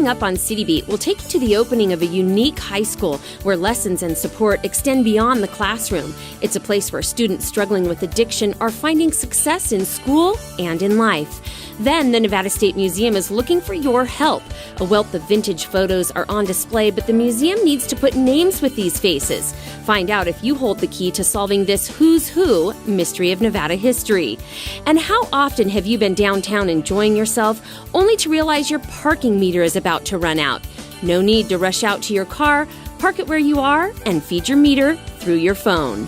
Coming up on City Beat, we'll take you to the opening of a unique high school where lessons and support extend beyond the classroom. It's a place where students struggling with addiction are finding success in school and in life. Then, the Nevada State Museum is looking for your help. A wealth of vintage photos are on display, but the museum needs to put names with these faces. Find out if you hold the key to solving this who's who mystery of Nevada history. And how often have you been downtown enjoying yourself, only to realize your parking meter is about to run out? No need to rush out to your car, park it where you are, and feed your meter through your phone.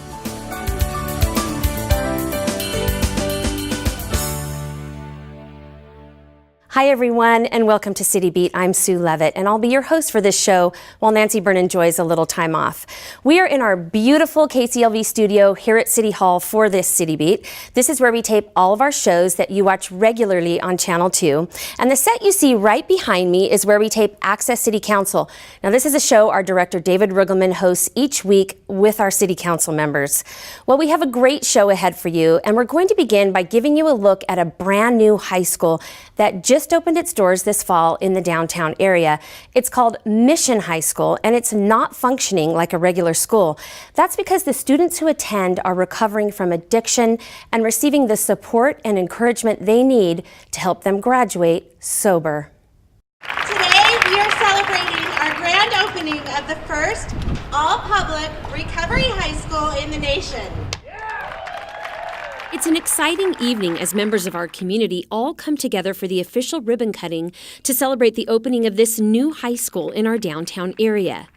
Hi, everyone, and welcome to City Beat. I'm Sue Levitt, and I'll be your host for this show while Nancy Byrne enjoys a little time off. We are in our beautiful KCLV studio here at City Hall for this City Beat. This is where we tape all of our shows that you watch regularly on Channel 2. And the set you see right behind me is where we tape Access City Council. Now, this is a show our director, David Rugelman, hosts each week with our City Council members. Well, we have a great show ahead for you, and we're going to begin by giving you a look at a brand new high school that just opened its doors this fall in the downtown area. It's called Mission High School, and it's not functioning like a regular school. That's because the students who attend are recovering from addiction and receiving the support and encouragement they need to help them graduate sober. Today we are celebrating our grand opening of the first all-public recovery high school in the nation. It's an exciting evening as members of our community all come together for the official ribbon cutting to celebrate the opening of this new high school in our downtown area.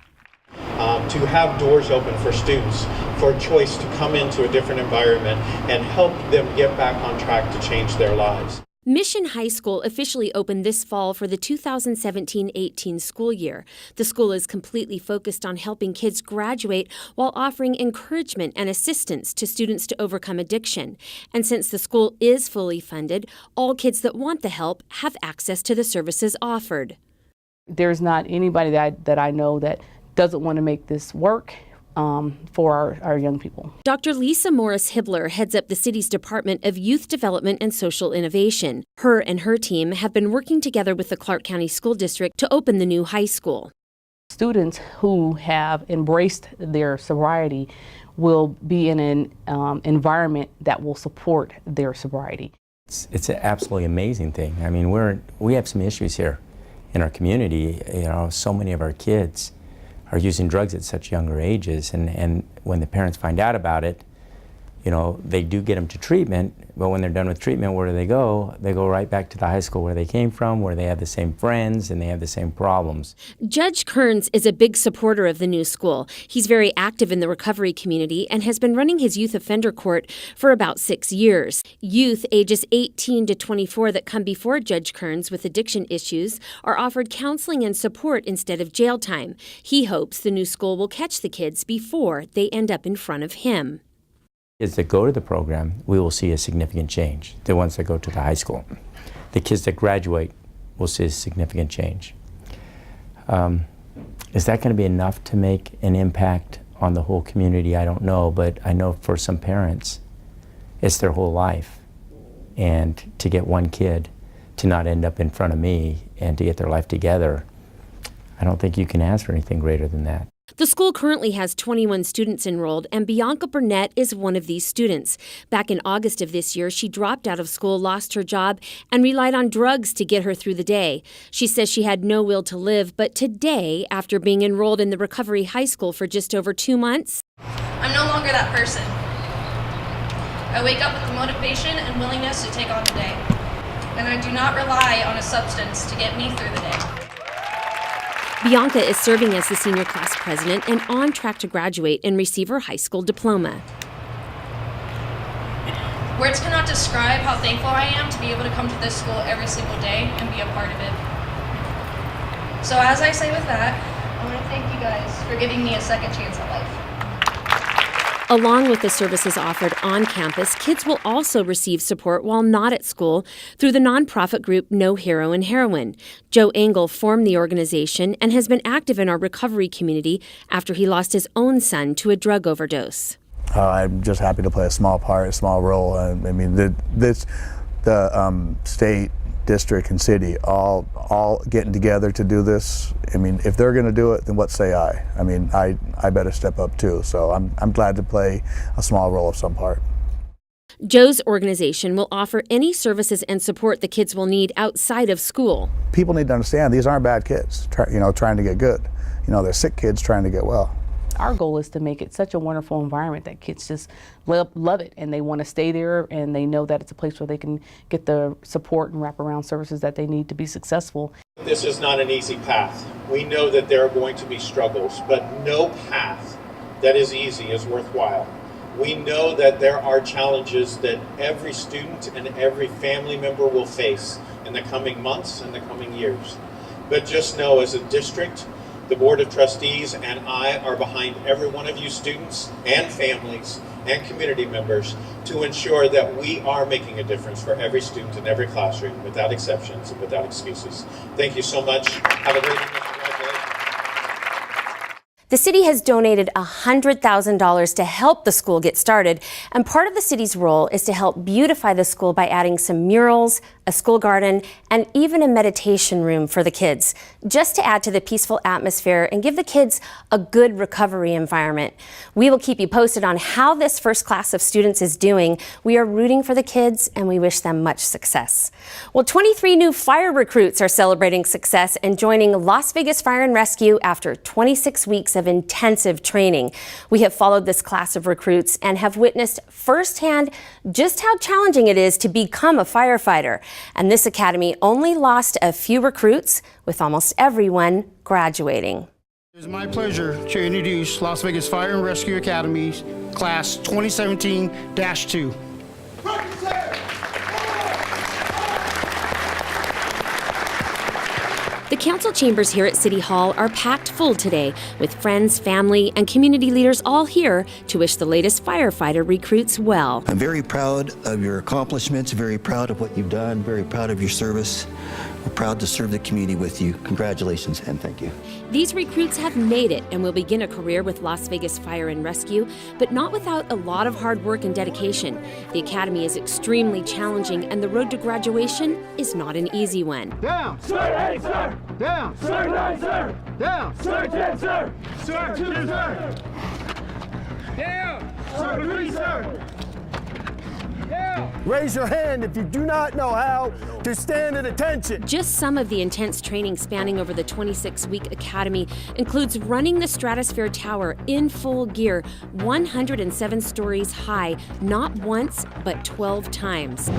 To have doors open for students for a choice to come into a different environment and help them get back on track to change their lives. Mission High School officially opened this fall for the 2017-18 school year. The school is completely focused on helping kids graduate while offering encouragement and assistance to students to overcome addiction. And since the school is fully funded, all kids that want the help have access to the services offered. There's not anybody that I know that doesn't want to make this work for our young people. Dr. Lisa Morris-Hibbler heads up the city's Department of Youth Development and Social Innovation. Her and her team have been working together with the Clark County School District to open the new high school. Students who have embraced their sobriety will be in an environment that will support their sobriety. It's an absolutely amazing thing. I mean, we have some issues here in our community. You know, so many of our kids are using drugs at such younger ages, and when the parents find out about it, you know, they do get them to treatment, but when they're done with treatment, where do they go? They go right back to the high school where they came from, where they have the same friends and they have the same problems. Judge Kearns is a big supporter of the new school. He's very active in the recovery community and has been running his youth offender court for about 6 years. Youth ages 18 to 24 that come before Judge Kearns with addiction issues are offered counseling and support instead of jail time. He hopes the new school will catch the kids before they end up in front of him. Kids that go to the program, we will see a significant change. The ones that go to the high school. The kids that graduate will see a significant change. Is that going to be enough to make an impact on the whole community? I don't know, but I know for some parents, it's their whole life. And to get one kid to not end up in front of me and to get their life together, I don't think you can ask for anything greater than that. The school currently has 21 students enrolled, and Bianca Burnett is one of these students. Back in August of this year, she dropped out of school, lost her job, and relied on drugs to get her through the day. She says she had no will to live, but today, after being enrolled in the recovery high school for just over 2 months, I'm no longer that person. I wake up with the motivation and willingness to take on the day, and I do not rely on a substance to get me through the day. Bianca is serving as the senior class president and on track to graduate and receive her high school diploma. Words cannot describe how thankful I am to be able to come to this school every single day and be a part of it. So as I say with that, I want to thank you guys for giving me a second chance at life. Along with the services offered on campus, kids will also receive support while not at school through the nonprofit group No Hero and Heroin. Joe Engel formed the organization and has been active in our recovery community after he lost his own son to a drug overdose. I'm just happy to play a small part, a small role. I mean, the state district and city all getting together to do this. I mean, if they're going to do it, then what say I? I mean, I better step up too. So I'm glad to play a small role of some part. Joe's organization will offer any services and support the kids will need outside of school. People need to understand these aren't bad kids, trying to get good. They're sick kids trying to get well. Our goal is to make it such a wonderful environment that kids just love it, and they want to stay there, and they know that it's a place where they can get the support and wraparound services that they need to be successful. This is not an easy path. We know that there are going to be struggles, but no path that is easy is worthwhile. We know that there are challenges that every student and every family member will face in the coming months and the coming years. But just know, as a district, the Board of Trustees and I are behind every one of you students and families and community members to ensure that we are making a difference for every student in every classroom, without exceptions and without excuses. Thank you so much. Have a great evening. The city has donated $100,000 to help the school get started, and part of the city's role is to help beautify the school by adding some murals, a school garden, and even a meditation room for the kids, just to add to the peaceful atmosphere and give the kids a good recovery environment. We will keep you posted on how this first class of students is doing. We are rooting for the kids, and we wish them much success. Well, 23 new fire recruits are celebrating success and joining Las Vegas Fire and Rescue after 26 weeks of intensive training. We have followed this class of recruits and have witnessed firsthand just how challenging it is to become a firefighter. And this academy only lost a few recruits, with almost everyone graduating. It is my pleasure to introduce Las Vegas Fire and Rescue Academy's Class 2017-2. The council chambers here at City Hall are packed full today, with friends, family, and community leaders all here to wish the latest firefighter recruits well. I'm very proud of your accomplishments, very proud of what you've done, very proud of your service. We're proud to serve the community with you. Congratulations and thank you. These recruits have made it and will begin a career with Las Vegas Fire and Rescue, but not without a lot of hard work and dedication. The academy is extremely challenging, and the road to graduation is not an easy one. Down! Sir 8, sir! Down! Sir 9, sir! Down! Sir 10, sir! Sir 2, sir! Down! Sir 3, sir! Raise your hand if you do not know how to stand at attention. Just some of the intense training spanning over the 26-week academy includes running the Stratosphere Tower in full gear, 107 stories high, not once, but 12 times.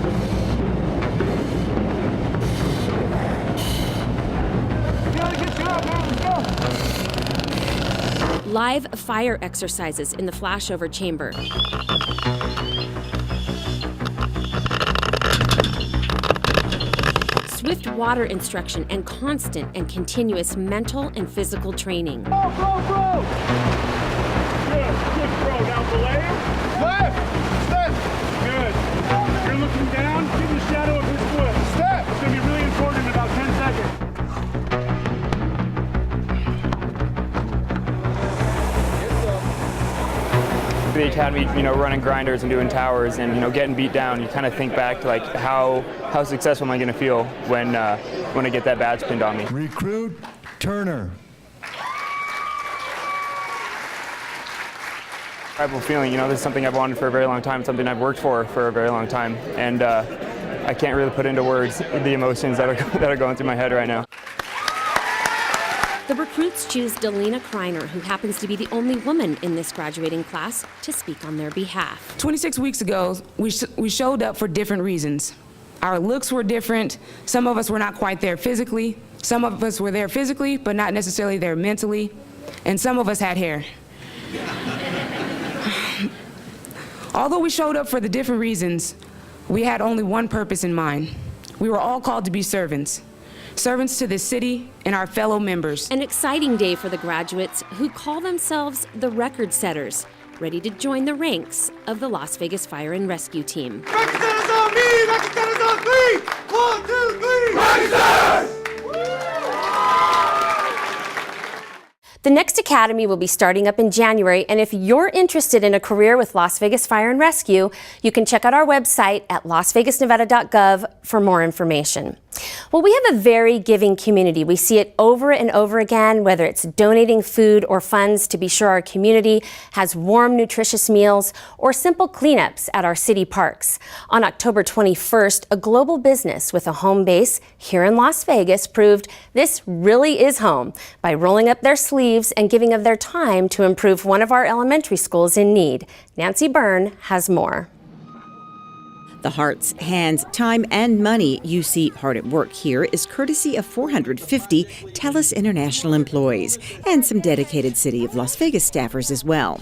Live fire exercises in the flashover chamber. Swift water instruction and constant and continuous mental and physical training. Go, go, go! Good throw. Now belay. Left, step. Good. You're looking down, see the shadow of his foot. Step. It's going to be really important in about 10 seconds. The academy, running grinders and doing towers and, getting beat down, you kind of think back to how successful am I going to feel when I get that badge pinned on me. Recruit Turner. Tribal feeling, this is something I've wanted for a very long time, something I've worked for a very long time, and I can't really put into words the emotions that are going through my head right now. The recruits choose Delina Kreiner, who happens to be the only woman in this graduating class, to speak on their behalf. 26 weeks ago, we showed up for different reasons. Our looks were different. Some of us were not quite there physically. Some of us were there physically, but not necessarily there mentally. And some of us had hair. Although we showed up for the different reasons, we had only one purpose in mind. We were all called to be servants. Servants to the city and our fellow members. An exciting day for the graduates who call themselves the record setters, ready to join the ranks of the Las Vegas Fire and Rescue Team. Record setters on me! Record setters on 3! 1, 2, 3! Record setters! The next academy will be starting up in January, and if you're interested in a career with Las Vegas Fire and Rescue, you can check out our website at lasvegasnevada.gov for more information. Well, we have a very giving community. We see it over and over again, whether it's donating food or funds to be sure our community has warm, nutritious meals, or simple cleanups at our city parks. On October 21st, a global business with a home base here in Las Vegas proved this really is home by rolling up their sleeves and giving of their time to improve one of our elementary schools in need. Nancy Byrne has more. The hearts, hands, time, and money you see hard at work here is courtesy of 450 TELUS International employees and some dedicated City of Las Vegas staffers as well.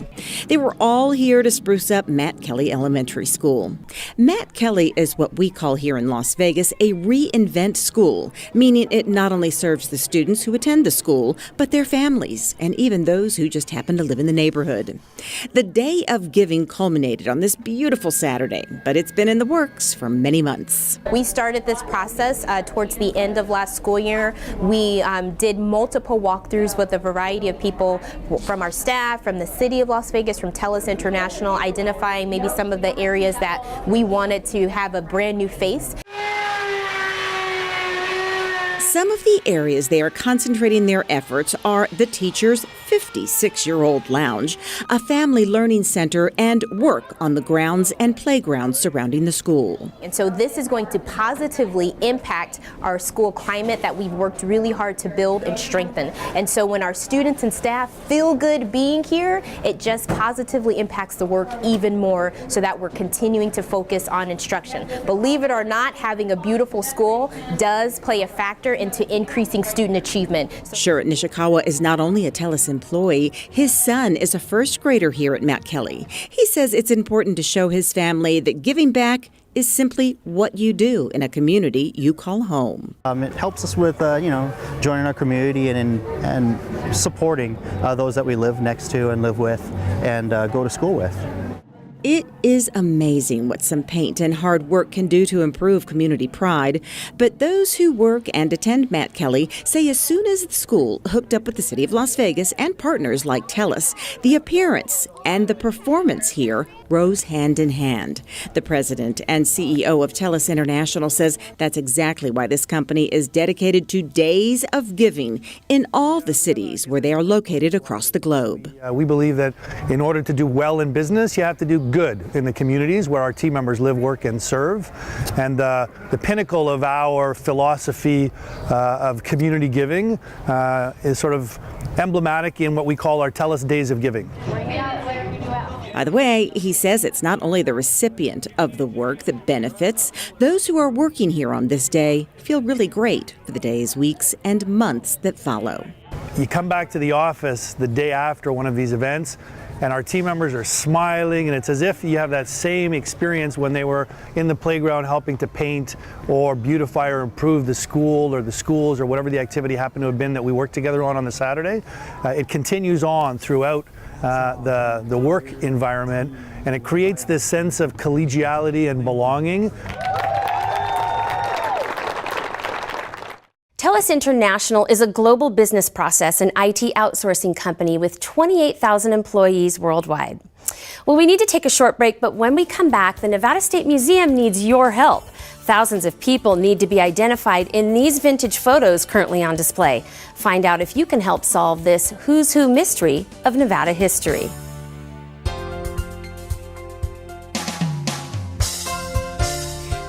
They were all here to spruce up Matt Kelly Elementary School. Matt Kelly is what we call here in Las Vegas a reinvent school, meaning it not only serves the students who attend the school, but their families and even those who just happen to live in the neighborhood. The Day of Giving culminated on this beautiful Saturday, but it's been in the works for many months. We started this process towards the end of last school year. We did multiple walkthroughs with a variety of people from our staff, from the City of Las Vegas, from TELUS International, identifying maybe some of the areas that we wanted to have a brand new face. Some of the areas they are concentrating their efforts are the teacher's 56-year-old lounge, a family learning center, and work on the grounds and playgrounds surrounding the school. And so this is going to positively impact our school climate that we've worked really hard to build and strengthen. And so when our students and staff feel good being here, it just positively impacts the work even more so that we're continuing to focus on instruction. Believe it or not, having a beautiful school does play a factor into increasing student achievement. Shurit Nishikawa is not only a TELUS employee, his son is a first grader here at Matt Kelly. He says it's important to show his family that giving back is simply what you do in a community you call home. It helps us with, joining our community and supporting those that we live next to and live with and go to school with. It is amazing what some paint and hard work can do to improve community pride, but those who work and attend Matt Kelly say as soon as the school hooked up with the City of Las Vegas and partners like TELUS, the appearance and the performance here rose hand in hand. The president and CEO of TELUS International says that's exactly why this company is dedicated to days of giving in all the cities where they are located across the globe. We believe that in order to do well in business, you have to do good in the communities where our team members live, work, and serve. And the pinnacle of our philosophy of community giving is sort of emblematic in what we call our TELUS Days of Giving. By the way, he says it's not only the recipient of the work that benefits. Those who are working here on this day feel really great for the days, weeks, and months that follow. You come back to the office the day after one of these events, and our team members are smiling, and it's as if you have that same experience when they were in the playground helping to paint or beautify or improve the school or the schools or whatever the activity happened to have been that we worked together on the Saturday. It continues on throughout the work environment, and it creates this sense of collegiality and belonging. TELUS International is a global business process and IT outsourcing company with 28,000 employees worldwide. Well, we need to take a short break, but when we come back, the Nevada State Museum needs your help. Thousands of people need to be identified in these vintage photos currently on display. Find out if you can help solve this who's who mystery of Nevada history.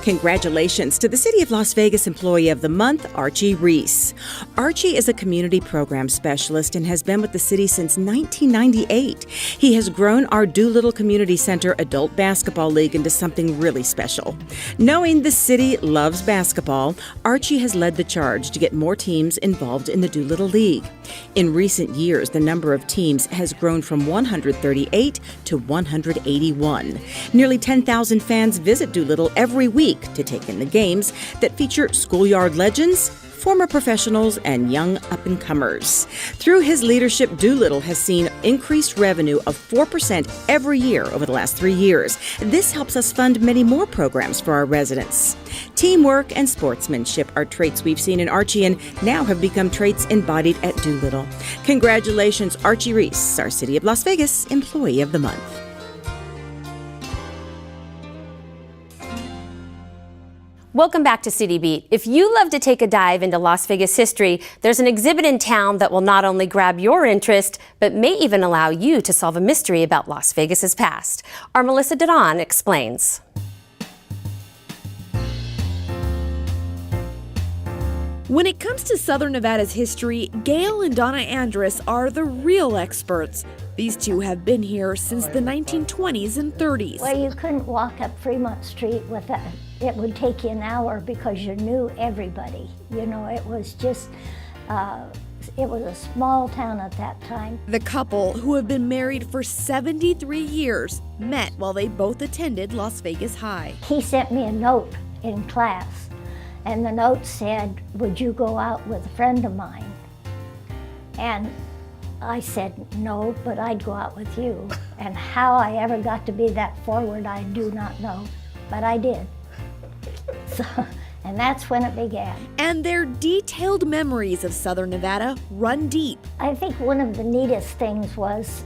Congratulations to the City of Las Vegas Employee of the Month, Archie Reese. Archie is a community program specialist and has been with the city since 1998. He has grown our Doolittle Community Center Adult Basketball League into something really special. Knowing the city loves basketball, Archie has led the charge to get more teams involved in the Doolittle League. In recent years, the number of teams has grown from 138 to 181. Nearly 10,000 fans visit Doolittle every week to take in the games that feature schoolyard legends, former professionals, and young up-and-comers. Through his leadership, Doolittle has seen increased revenue of 4% every year over the last 3 years. This helps us fund many more programs for our residents. Teamwork and sportsmanship are traits we've seen in Archie and now have become traits embodied at Doolittle. Congratulations, Archie Reese, our City of Las Vegas Employee of the Month. Welcome back to City Beat. If you love to take a dive into Las Vegas history, there's an exhibit in town that will not only grab your interest, but may even allow you to solve a mystery about Las Vegas's past. Our Melissa Dodon explains. When it comes to Southern Nevada's history, Gail and Donna Andrus are the real experts. These two have been here since the 1920s and 30s. Well, you couldn't walk up Fremont Street without, it would take you an hour because you knew everybody. You know, it was just, it was a small town at that time. The couple, who have been married for 73 years, met while they both attended Las Vegas High. He sent me a note in class, and the note said, "Would you go out with a friend of mine?" And I said, "No, but I'd go out with you." And how I ever got to be that forward, I do not know, but I did. So, and that's when it began. And their detailed memories of Southern Nevada run deep. I think one of the neatest things was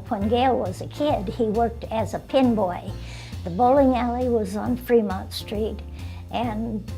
when Gail was a kid, he worked as a pin boy. The bowling alley was on Fremont Street, and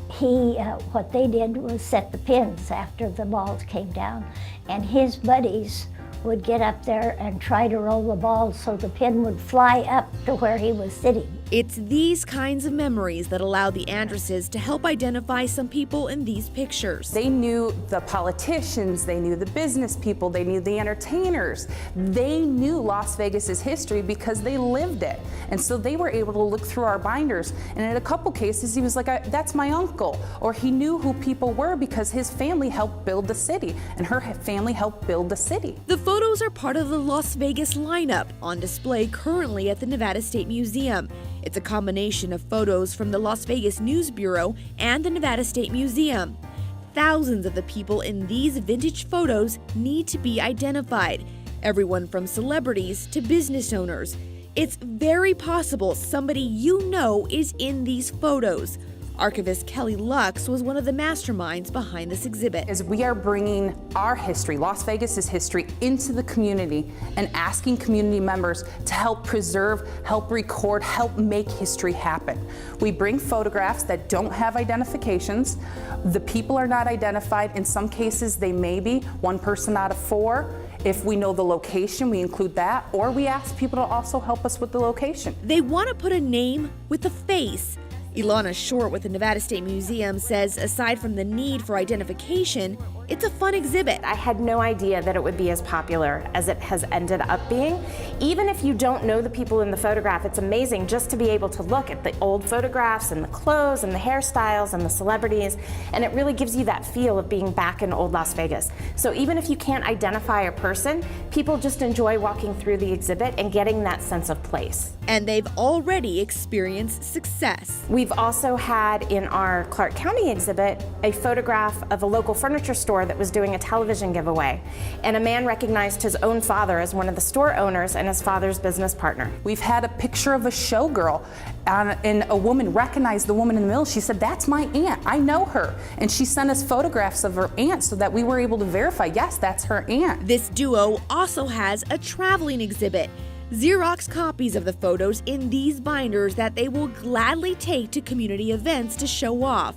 what they did was set the pins after the balls came down, and his buddies would get up there and try to roll the ball so the pin would fly up to where he was sitting. It's these kinds of memories that allow the Andruses to help identify some people in these pictures. They knew the politicians, they knew the business people, they knew the entertainers. They knew Las Vegas's history because they lived it. And so they were able to look through our binders. And in a couple cases, he was like, "That's my uncle." Or he knew who people were because his family helped build the city and her family helped build the city. The photos are part of the Las Vegas lineup on display currently at the Nevada State Museum. It's a combination of photos from the Las Vegas News Bureau and the Nevada State Museum. Thousands of the people in these vintage photos need to be identified, everyone from celebrities to business owners. It's very possible somebody you know is in these photos. Archivist Kelly Lux was one of the masterminds behind this exhibit. As we are bringing our history, Las Vegas's history, into the community and asking community members to help preserve, help record, help make history happen. We bring photographs that don't have identifications. The people are not identified. In some cases, they may be 1 person out of 4. If we know the location, we include that, or we ask people to also help us with the location. They want to put a name with a face. Ilana Short with the Nevada State Museum says aside from the need for identification, it's a fun exhibit. I had no idea that it would be as popular as it has ended up being. Even if you don't know the people in the photograph, it's amazing just to be able to look at the old photographs and the clothes and the hairstyles and the celebrities, and it really gives you that feel of being back in old Las Vegas. So even if you can't identify a person, people just enjoy walking through the exhibit and getting that sense of place. And they've already experienced success. We've also had in our Clark County exhibit a photograph of a local furniture store that was doing a television giveaway, and a man recognized his own father as one of the store owners and his father's business partner. We've had a picture of a showgirl, and a woman recognized the woman in the middle. She said, "That's my aunt, I know her." And she sent us photographs of her aunt so that we were able to verify, yes, that's her aunt. This duo also has a traveling exhibit. Xerox copies of the photos in these binders that they will gladly take to community events to show off.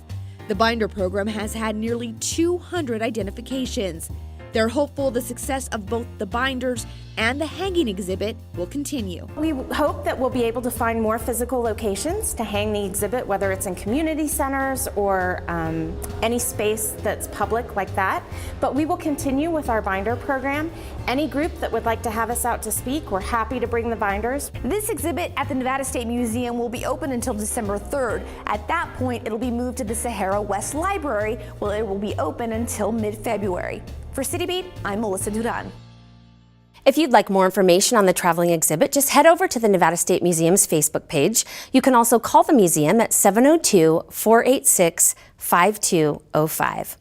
The binder program has had nearly 200 identifications. They're hopeful the success of both the binders and the hanging exhibit will continue. We hope that we'll be able to find more physical locations to hang the exhibit, whether it's in community centers or any space that's public like that. But we will continue with our binder program. Any group that would like to have us out to speak, we're happy to bring the binders. This exhibit at the Nevada State Museum will be open until December 3rd. At that point, it'll be moved to the Sahara West Library, where it will be open until mid-February. For City Beat, I'm Melissa Dodon. If you'd like more information on the traveling exhibit, just head over to the Nevada State Museum's Facebook page. You can also call the museum at 702-486-5205.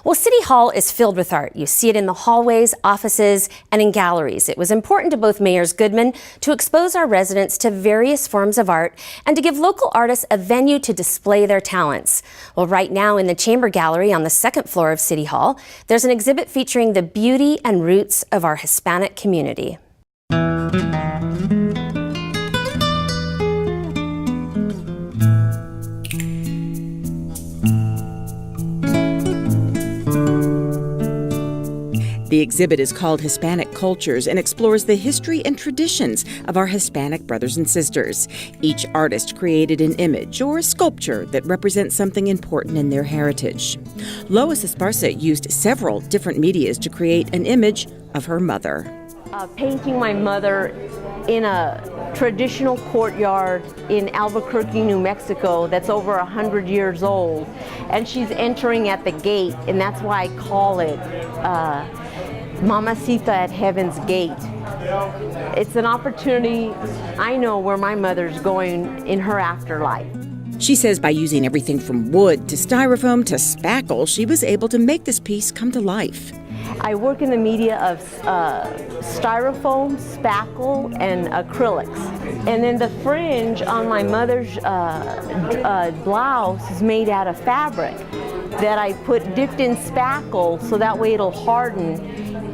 Well, City Hall is filled with art. You see it in the hallways, offices, and in galleries. It was important to both Mayors Goodman to expose our residents to various forms of art and to give local artists a venue to display their talents. Well, right now in the Chamber Gallery on the 2nd floor of City Hall, there's an exhibit featuring the beauty and roots of our Hispanic community. The exhibit is called Hispanic Cultures and explores the history and traditions of our Hispanic brothers and sisters. Each artist created an image or a sculpture that represents something important in their heritage. Lois Esparza used several different medias to create an image of her mother. Painting my mother in a traditional courtyard in Albuquerque, New Mexico that's over 100 years old, and she's entering at the gate, and that's why I call it Mamacita at Heaven's Gate. It's an opportunity, I know where my mother's going in her afterlife. She says by using everything from wood to styrofoam to spackle, she was able to make this piece come to life. I work in the media of styrofoam, spackle, and acrylics. And then the fringe on my mother's blouse is made out of fabric that I dipped in spackle so that way it'll harden.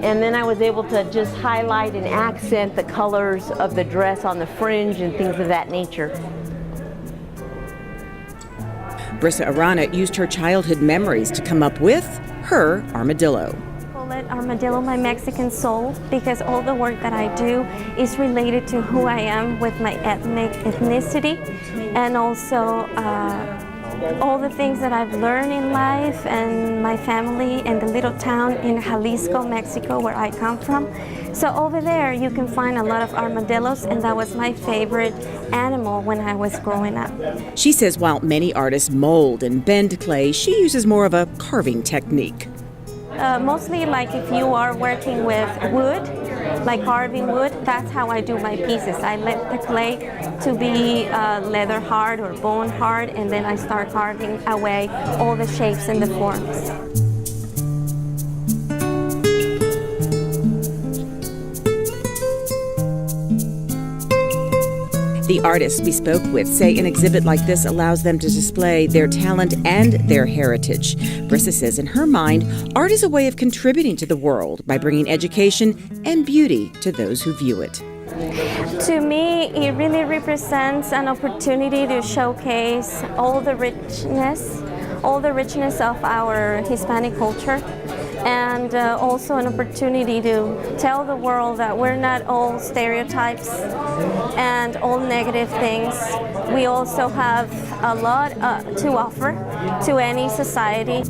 And then I was able to just highlight and accent the colors of the dress on the fringe and things of that nature. Brissa Arana used her childhood memories to come up with her armadillo. Armadillo, my Mexican soul, because all the work that I do is related to who I am with my ethnicity, and also all the things that I've learned in life and my family and the little town in Jalisco, Mexico, where I come from. So over there you can find a lot of armadillos, and that was my favorite animal when I was growing up. She says while many artists mold and bend clay, she uses more of a carving technique. Mostly like if you are working with wood, like carving wood, that's how I do my pieces. I let the clay to be leather hard or bone hard, and then I start carving away all the shapes and the forms. The artists we spoke with say an exhibit like this allows them to display their talent and their heritage. Brissa says in her mind, art is a way of contributing to the world by bringing education and beauty to those who view it. To me, it really represents an opportunity to showcase all the richness of our Hispanic culture, and also an opportunity to tell the world that we're not all stereotypes and all negative things. We also have a lot to offer to any society.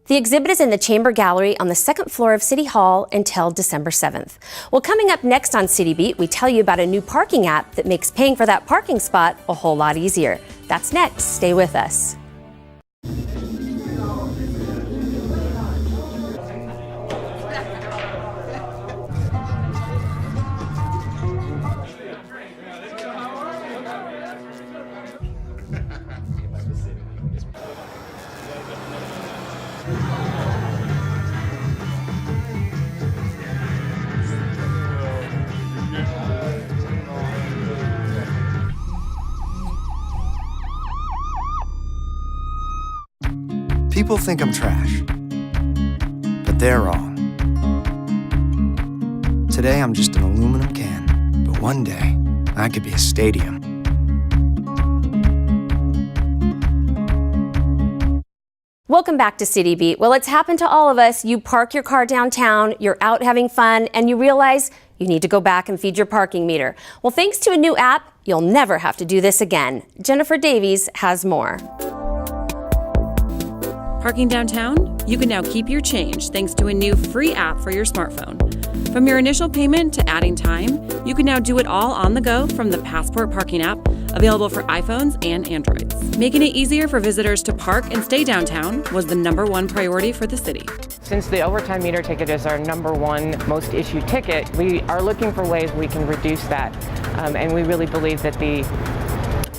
The exhibit is in the Chamber Gallery on the second floor of City Hall until December 7th. Well, coming up next on City Beat, we tell you about a new parking app that makes paying for that parking spot a whole lot easier. That's next. Stay with us. People think I'm trash, but they're wrong. Today I'm just an aluminum can, but one day I could be a stadium. Welcome back to City Beat. Well, it's happened to all of us. You park your car downtown, you're out having fun, and you realize you need to go back and feed your parking meter. Well, thanks to a new app, you'll never have to do this again. Jennifer Davies has more. Parking downtown? You can now keep your change thanks to a new free app for your smartphone. From your initial payment to adding time, you can now do it all on the go from the Passport Parking app, available for iPhones and Androids. Making it easier for visitors to park and stay downtown was the #1 priority for the city. Since the overtime meter ticket is our #1 most issued ticket, we are looking for ways we can reduce that. And we really believe that the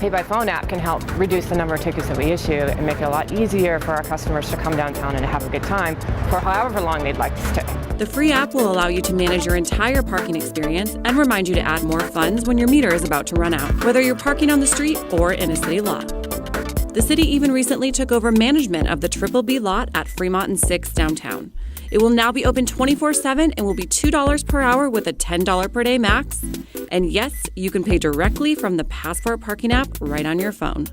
Pay by Phone app can help reduce the number of tickets that we issue and make it a lot easier for our customers to come downtown and have a good time for however long they'd like to stay. The free app will allow you to manage your entire parking experience and remind you to add more funds when your meter is about to run out, whether you're parking on the street or in a city lot. The city even recently took over management of the Triple B lot at Fremont and 6th downtown. It will now be open 24/7 and will be $2 per hour with a $10 per day max. And yes, you can pay directly from the Passport Parking app right on your phone.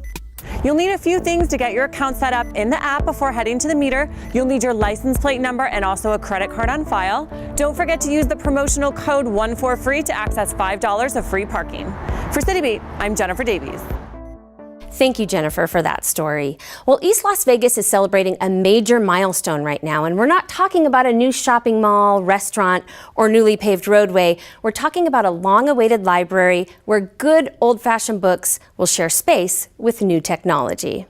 You'll need a few things to get your account set up in the app before heading to the meter. You'll need your license plate number and also a credit card on file. Don't forget to use the promotional code 14FREE to access $5 of free parking. For City Beat, I'm Jennifer Davies. Thank you, Jennifer, for that story. Well, East Las Vegas is celebrating a major milestone right now, and we're not talking about a new shopping mall, restaurant, or newly paved roadway. We're talking about a long-awaited library where good old-fashioned books will share space with new technology.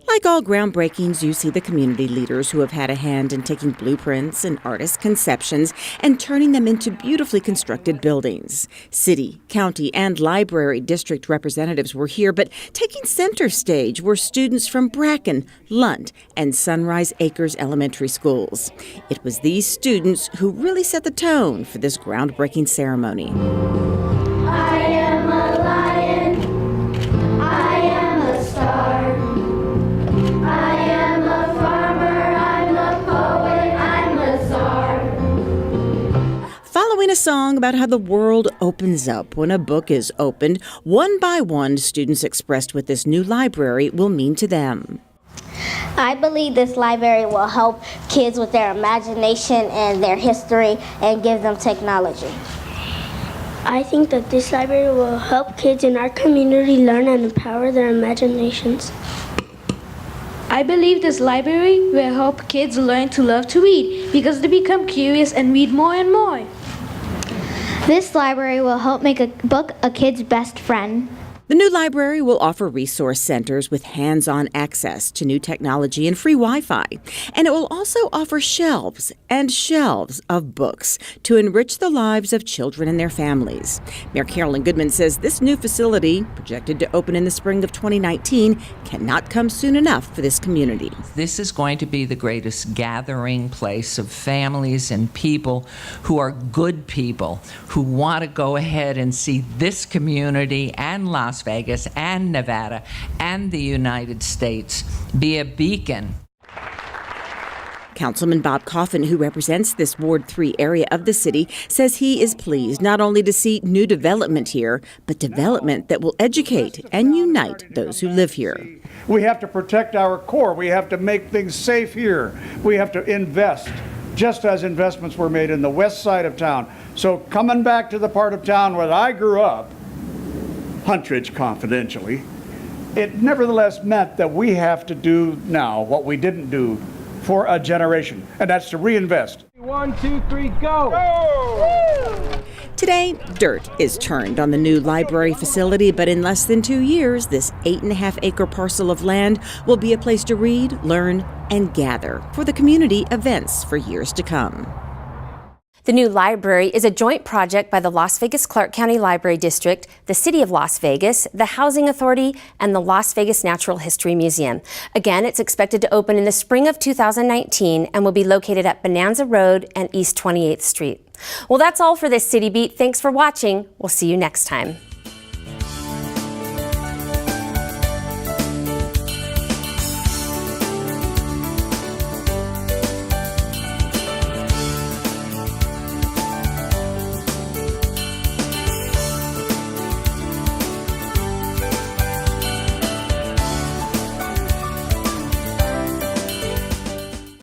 Like all groundbreakings, you see the community leaders who have had a hand in taking blueprints and artist conceptions and turning them into beautifully constructed buildings. City, county, and library district representatives were here, but taking center stage were students from Bracken, Lunt, and Sunrise Acres elementary schools. It was these students who really set the tone for this groundbreaking ceremony. I am a lion. I am a star. I am a farmer, I'm a poet, I'm a czar. Following a song about how the world opens up when a book is opened, one by one, students expressed what this new library will mean to them. I believe this library will help kids with their imagination and their history and give them technology. I think that this library will help kids in our community learn and empower their imaginations. I believe this library will help kids learn to love to read because they become curious and read more and more. This library will help make a book a kid's best friend. The new library will offer resource centers with hands-on access to new technology and free Wi-Fi. And it will also offer shelves and shelves of books to enrich the lives of children and their families. Mayor Carolyn Goodman says this new facility, projected to open in the spring of 2019, cannot come soon enough for this community. This is going to be the greatest gathering place of families and people who are good people, who want to go ahead and see this community and Las Vegas and Nevada and the United States be a beacon. Councilman Bob Coffin, who represents this Ward 3 area of the city, says he is pleased not only to see new development here, but development that will educate and unite those who live here. We have to protect our core. We have to make things safe here. We have to invest, just as investments were made in the west side of town. So coming back to the part of town where I grew up, Huntridge confidentially, it nevertheless meant that we have to do now what we didn't do for a generation, and that's to reinvest. 1, 2, 3, go! Go! Today, dirt is turned on the new library facility, but in less than 2 years, this 8.5-acre parcel of land will be a place to read, learn, and gather for the community events for years to come. The new library is a joint project by the Las Vegas Clark County Library District, the City of Las Vegas, the Housing Authority, and the Las Vegas Natural History Museum. Again, it's expected to open in the spring of 2019 and will be located at Bonanza Road and East 28th Street. Well, that's all for this City Beat. Thanks for watching. We'll see you next time.